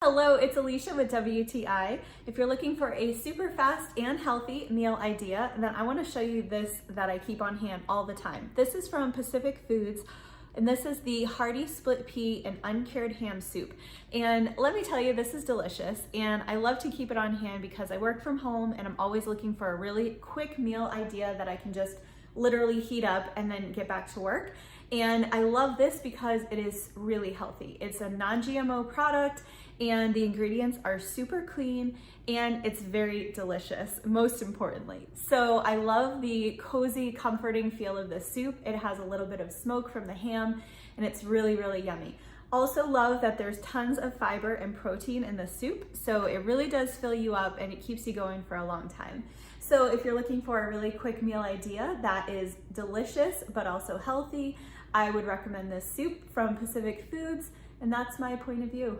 Hello, it's Alicia with WTI. If you're looking for a super fast and healthy meal idea, then I want to show you this that I keep on hand all the time. This is from Pacific Foods, and this is the hearty split pea and uncured ham soup. And let me tell you, this is delicious, and I love to keep it on hand because I work from home and I'm always looking for a really quick meal idea that I can just literally heat up and then get back to work. And I love this because it is really healthy. It's a non-GMO product and the ingredients are super clean and it's very delicious, most importantly. So I love the cozy, comforting feel of the soup. It has a little bit of smoke from the ham and it's really, really yummy. Also love that there's tons of fiber and protein in the soup, so it really does fill you up and it keeps you going for a long time. So if you're looking for a really quick meal idea that is delicious but also healthy, I would recommend this soup from Pacific Foods, and that's my point of view.